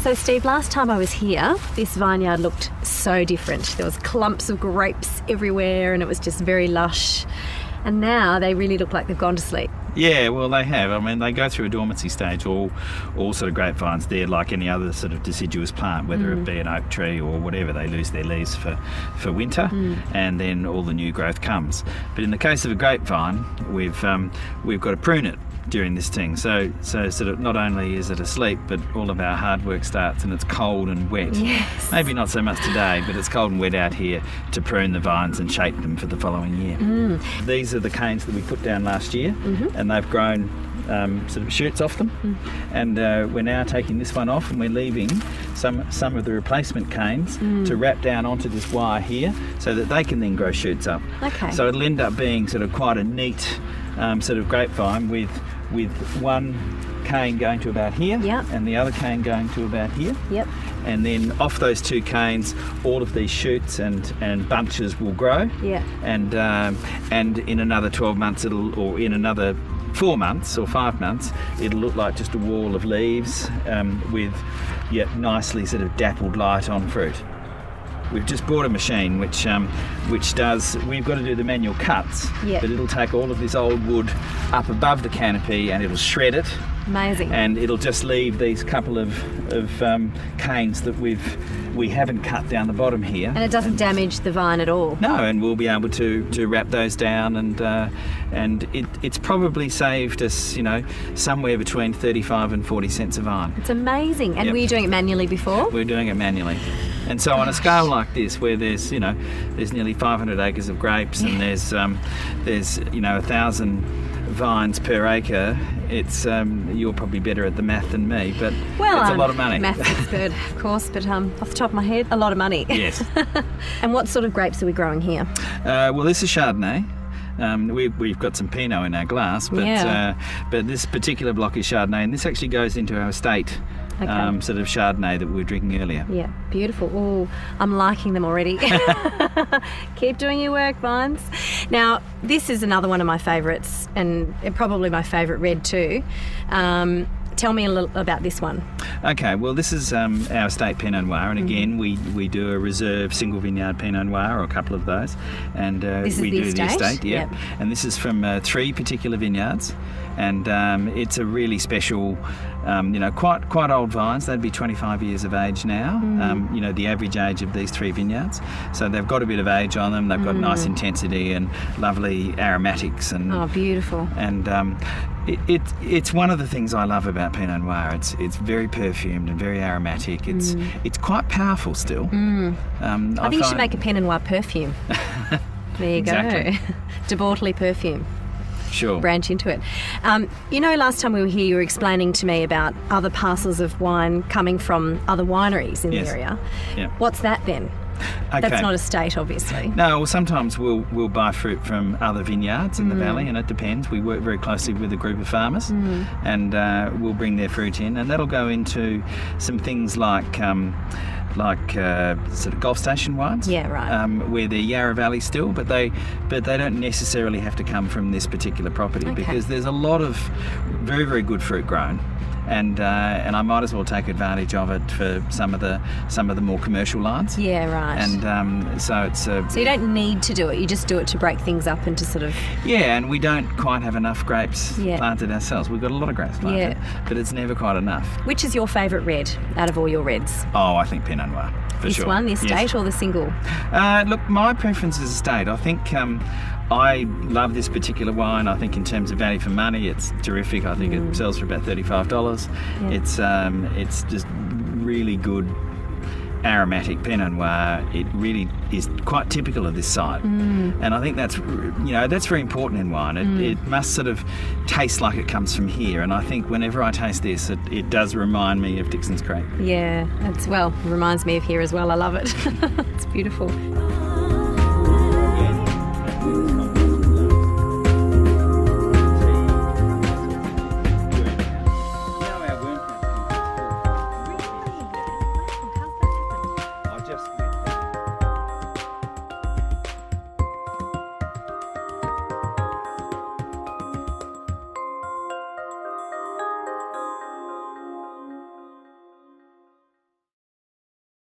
So Steve, last time I was here, this vineyard looked so different. There was clumps of grapes everywhere and it was just very lush. And now they really look like they've gone to sleep. Yeah, well, they have. I mean, they go through a dormancy stage. All sort of grapevines, they're like any other sort of deciduous plant, whether it be an oak tree or whatever. They lose their leaves for winter, and then all the new growth comes. But in the case of a grapevine, we've got to prune it during this thing. So sort of not only is it asleep, but all of our hard work starts, and it's cold and wet. Yes. Maybe not so much today, but it's cold and wet out here to prune the vines and shape them for the following year. These are the canes that we put down last year, and they've grown sort of shoots off them, and we're now taking this one off, and we're leaving some of the replacement canes to wrap down onto this wire here, so that they can then grow shoots up. Okay. So it'll end up being sort of quite a neat sort of grapevine with one cane going to about here, and the other cane going to about here. Yep. And then off those two canes, all of these shoots and bunches will grow. Yeah. And in another 12 months, or in another 4 months or 5 months, it'll look like just a wall of leaves with nicely sort of dappled light on fruit. We've just bought a machine which does, we've got to do the manual cuts, but it'll take all of this old wood up above the canopy and it'll shred it. Amazing. And it'll just leave these couple of canes that we haven't cut down the bottom here. And it doesn't damage the vine at all. No, and we'll be able to wrap those down, and it's probably saved us, somewhere between 35 and 40 cents a vine. It's amazing. And were you doing it manually before? We're doing it manually. And so on a scale like this, where there's nearly 500 acres of grapes, and there's 1,000 vines per acre, it's you're probably better at the math than me, but it's a lot of money. Maths expert, of course, but off the top of my head, a lot of money. Yes. And what sort of grapes are we growing here? Well, this is Chardonnay. We've got some Pinot in our glass, but this particular block is Chardonnay, and this actually goes into our estate. Sort of Chardonnay that we were drinking earlier. Yeah, beautiful. Oh, I'm liking them already. Keep doing your work, vines. Now, this is another one of my favourites, and probably my favourite red too. Tell me a little about this one. Okay, well, this is our estate Pinot Noir, and again, we do a reserve single vineyard Pinot Noir, or a couple of those, and we do the estate, Yep. And this is from 3 particular vineyards, and it's a really special, quite old vines. They'd be 25 years of age now. The average age of these 3 vineyards, so they've got a bit of age on them. They've got nice intensity and lovely aromatics, and beautiful. And it's one of the things I love about Pinot Noir. It's very perfumed and very aromatic. It's quite powerful still. I think you should make a Pinot Noir perfume. There you Exactly. go. Bortoli perfume. Sure. Branch into it. Last time we were here, you were explaining to me about other parcels of wine coming from other wineries in the area. Yeah. What's that then? Okay. That's not estate, obviously. No, well, sometimes we'll buy fruit from other vineyards in the valley, and it depends. We work very closely with a group of farmers, and we'll bring their fruit in, and that'll go into some things like sort of Gulf Station wines. Yeah, right. Where they're Yarra Valley still, but they don't necessarily have to come from this particular property, because there's a lot of very, very good fruit grown. And I might as well take advantage of it for some of the more commercial lines. Yeah, right. And so it's so you don't need to do it. You just do it to break things up and to sort of. Yeah, and we don't quite have enough grapes planted ourselves. We've got a lot of grapes planted, but it's never quite enough. Which is your favourite red out of all your reds? Oh, I think Pinot Noir for this sure. This one, the estate or the single? Look, my preference is estate. I think. I love this particular wine. I think in terms of value for money, it's terrific. I think it sells for about $35. Yeah. It's just really good aromatic Pinot Noir. It really is quite typical of this site, and I think that's very important in wine. It must sort of taste like it comes from here, and I think whenever I taste this, it does remind me of Dixon's Creek. Yeah, reminds me of here as well. I love it. It's beautiful.